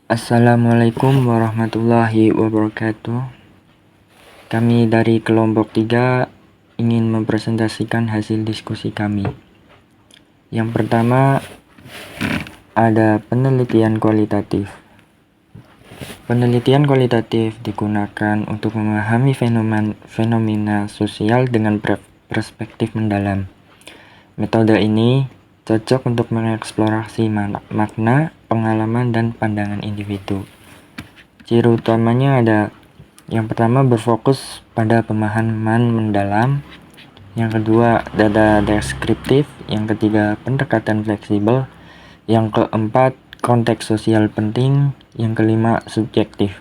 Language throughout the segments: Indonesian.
Assalamualaikum warahmatullahi wabarakatuh. Kami dari kelompok 3 ingin mempresentasikan hasil diskusi kami. Yang pertama ada penelitian kualitatif. Penelitian kualitatif digunakan untuk memahami fenomena sosial dengan perspektif mendalam. Metode ini cocok untuk mengeksplorasi makna, pengalaman, dan pandangan individu. Ciri utamanya ada: yang pertama, berfokus pada pemahaman mendalam. Yang kedua, data deskriptif. Yang ketiga, pendekatan fleksibel. Yang keempat, konteks sosial penting. Yang kelima, subjektif.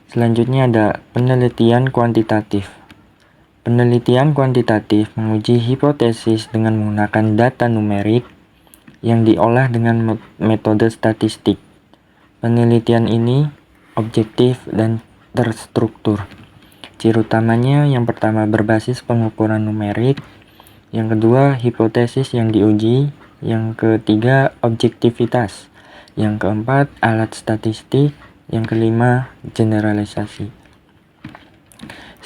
Selanjutnya ada penelitian kuantitatif. Penelitian kuantitatif menguji hipotesis dengan menggunakan data numerik yang diolah dengan metode statistik. Penelitian ini objektif dan terstruktur. Ciri utamanya yang pertama, berbasis pengukuran numerik. Yang kedua, hipotesis yang diuji. Yang ketiga, objektivitas. Yang keempat, alat statistik. Yang kelima, generalisasi.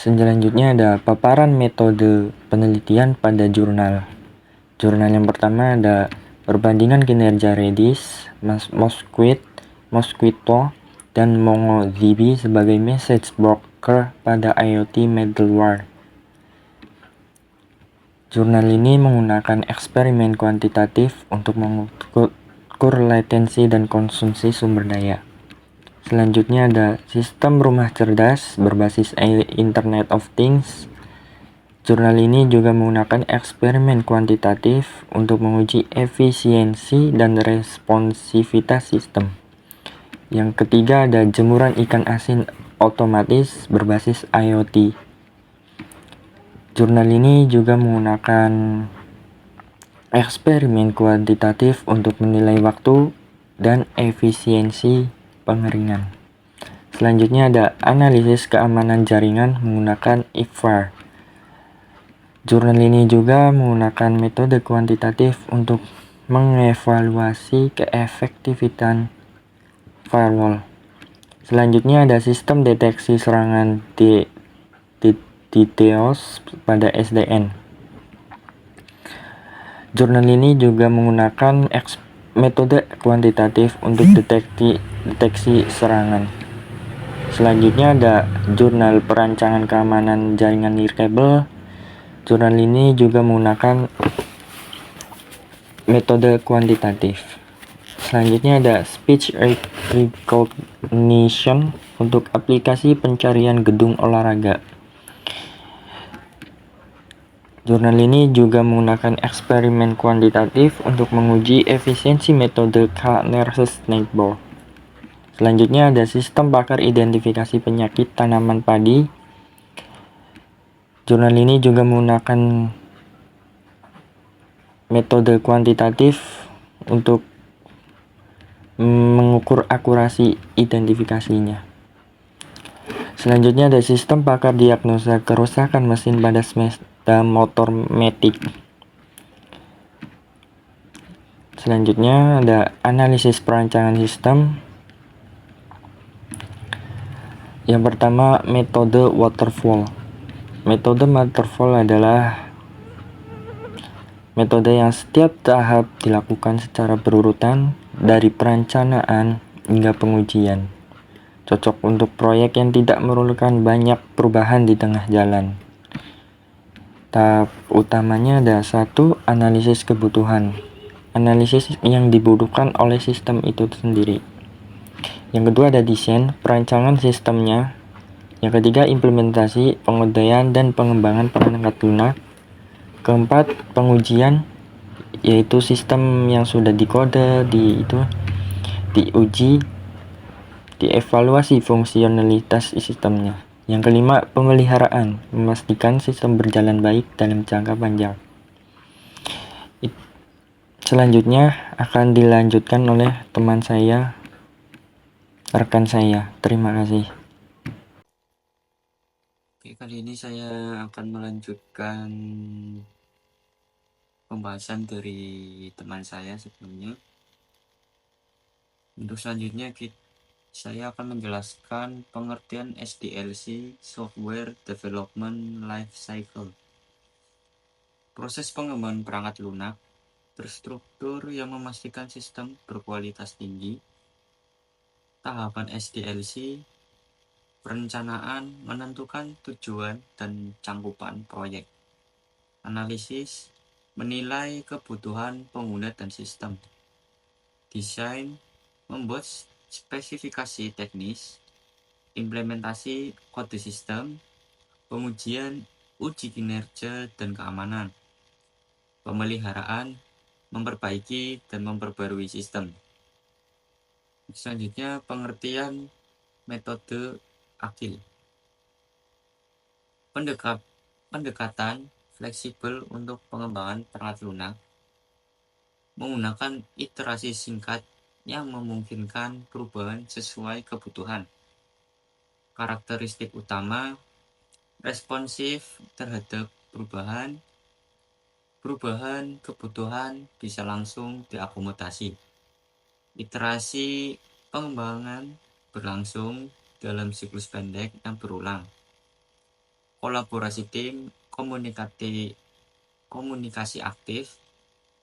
Selanjutnya ada paparan metode penelitian pada jurnal. Jurnal yang pertama ada perbandingan kinerja Redis, Mosquito, dan MongoDB sebagai message broker pada IoT middleware. Jurnal ini menggunakan eksperimen kuantitatif untuk mengukur latensi dan konsumsi sumber daya. Selanjutnya ada sistem rumah cerdas berbasis Internet of Things. Jurnal ini juga menggunakan eksperimen kuantitatif untuk menguji efisiensi dan responsivitas sistem. Yang ketiga ada jemuran ikan asin otomatis berbasis IoT. Jurnal ini juga menggunakan eksperimen kuantitatif untuk menilai waktu dan efisiensi pengeringan. Selanjutnya ada analisis keamanan jaringan menggunakan IPFAR. Jurnal ini juga menggunakan metode kuantitatif untuk mengevaluasi keefektifan firewall. Selanjutnya ada sistem deteksi serangan DDoS pada SDN. Jurnal ini juga menggunakan metode kuantitatif untuk deteksi serangan. Selanjutnya ada jurnal perancangan keamanan jaringan nirkabel. Jurnal ini juga menggunakan metode kuantitatif. Selanjutnya ada speech recognition untuk aplikasi pencarian gedung olahraga. Jurnal ini juga menggunakan eksperimen kuantitatif untuk menguji efisiensi metode K-Snakeball. Selanjutnya ada sistem pakar identifikasi penyakit tanaman padi. Jurnal ini juga menggunakan metode kuantitatif untuk mengukur akurasi identifikasinya. Selanjutnya ada sistem pakar diagnosa kerusakan mesin pada sepeda motor matic. Selanjutnya ada analisis perancangan sistem. Yang pertama, metode waterfall. Metode waterfall adalah metode yang setiap tahap dilakukan secara berurutan dari perencanaan hingga pengujian. Cocok untuk proyek yang tidak memerlukan banyak perubahan di tengah jalan. Tahap utamanya ada 1. Analisis kebutuhan. Analisis yang dibutuhkan oleh sistem itu sendiri. Yang kedua ada desain, perancangan sistemnya. Yang ketiga, implementasi, pengodaian, dan pengembangan perangkat lunak. Keempat, pengujian, yaitu sistem yang sudah dikode, diuji, dievaluasi fungsionalitas sistemnya. Yang kelima, pemeliharaan, memastikan sistem berjalan baik dalam jangka panjang. Selanjutnya akan dilanjutkan oleh rekan saya. Terima kasih. Oke, kali ini saya akan melanjutkan pembahasan dari teman saya sebelumnya. Untuk selanjutnya Saya akan menjelaskan pengertian SDLC, Software Development Life Cycle. Proses pengembangan perangkat lunak terstruktur yang memastikan sistem berkualitas tinggi. Tahapan SDLC, perencanaan, menentukan tujuan dan cangkupan proyek. Analisis, menilai kebutuhan pengguna dan sistem. Desain, membuat spesifikasi teknis. Implementasi kode sistem, pengujian, uji kinerja dan keamanan. Pemeliharaan, memperbaiki dan memperbarui sistem. Selanjutnya, pengertian metode agil. Pendekatan fleksibel untuk pengembangan perangkat lunak menggunakan iterasi singkat yang memungkinkan perubahan sesuai kebutuhan. Karakteristik utama, responsif terhadap perubahan kebutuhan bisa langsung diakomodasi. Iterasi pengembangan berlangsung dalam siklus pendek yang berulang. Kolaborasi tim, komunikasi aktif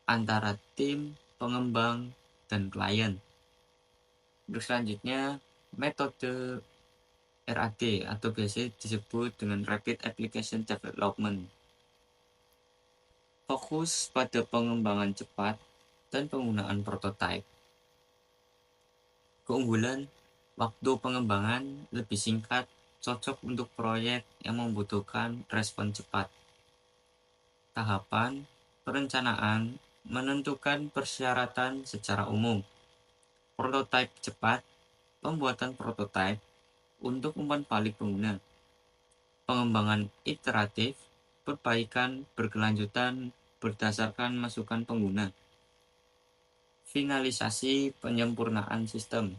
antara tim, pengembang, dan klien. Untuk selanjutnya, metode RAD atau biasa disebut dengan Rapid Application Development. Fokus pada pengembangan cepat dan penggunaan prototipe. Keunggulan, waktu pengembangan lebih singkat, cocok untuk proyek yang membutuhkan respon cepat. Tahapan, perencanaan, menentukan persyaratan secara umum. Prototipe cepat, pembuatan prototipe untuk umpan balik pengguna. Pengembangan iteratif, perbaikan berkelanjutan berdasarkan masukan pengguna. Finalisasi penyempurnaan sistem.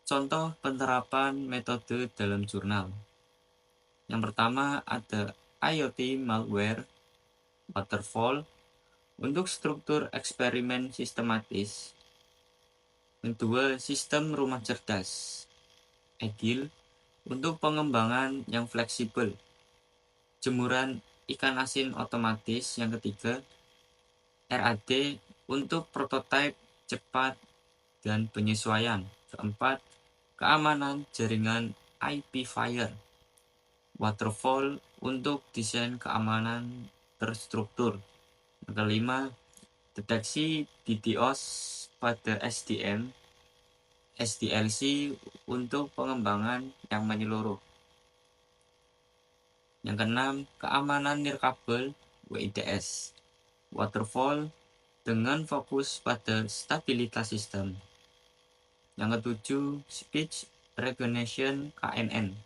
Contoh penerapan metode dalam jurnal. Yang pertama ada IoT malware, waterfall, untuk struktur eksperimen sistematis. Kedua, sistem rumah cerdas, agile, untuk pengembangan yang fleksibel. Jemuran ikan asin otomatis. Yang ketiga, RAD untuk prototipe cepat dan penyesuaian. Keempat, keamanan jaringan IP Fire. Waterfall untuk desain keamanan terstruktur. Yang kelima, deteksi DDoS pada SDM. SDLC untuk pengembangan yang menyeluruh. Yang keenam, keamanan nirkabel WIDS. Waterfall dengan fokus pada stabilitas sistem. Yang ketujuh, speech recognition KNN.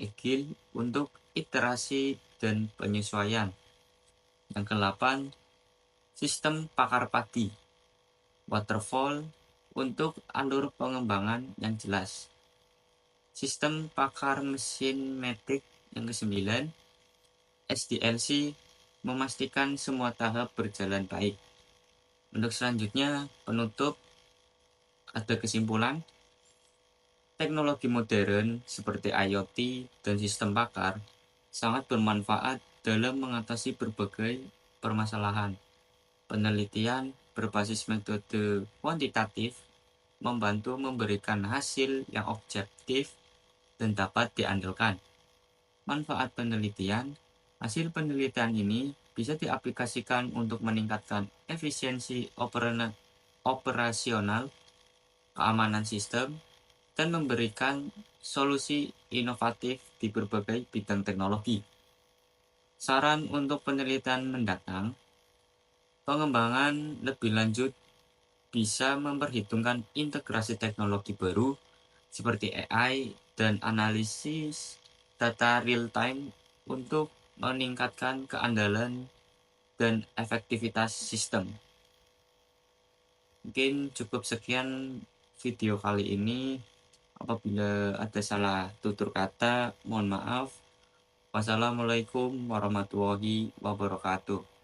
Agile untuk iterasi dan penyesuaian. Yang kedelapan, sistem pakar padi. Waterfall untuk alur pengembangan yang jelas. Sistem pakar mesin metik. Yang kesembilan, SDLC memastikan semua tahap berjalan baik. Untuk selanjutnya, penutup, ada kesimpulan. Teknologi modern seperti IoT dan sistem pakar sangat bermanfaat dalam mengatasi berbagai permasalahan. Penelitian berbasis metode kuantitatif membantu memberikan hasil yang objektif dan dapat diandalkan. Manfaat penelitian, hasil penelitian ini bisa diaplikasikan untuk meningkatkan efisiensi operasional, keamanan sistem, dan memberikan solusi inovatif di berbagai bidang teknologi. Saran untuk penelitian mendatang, pengembangan lebih lanjut bisa memperhitungkan integrasi teknologi baru seperti AI dan analisis data real-time untuk meningkatkan keandalan dan efektivitas sistem. Mungkin cukup sekian video kali ini. Apabila ada salah tutur kata, mohon maaf. Wassalamualaikum warahmatullahi wabarakatuh.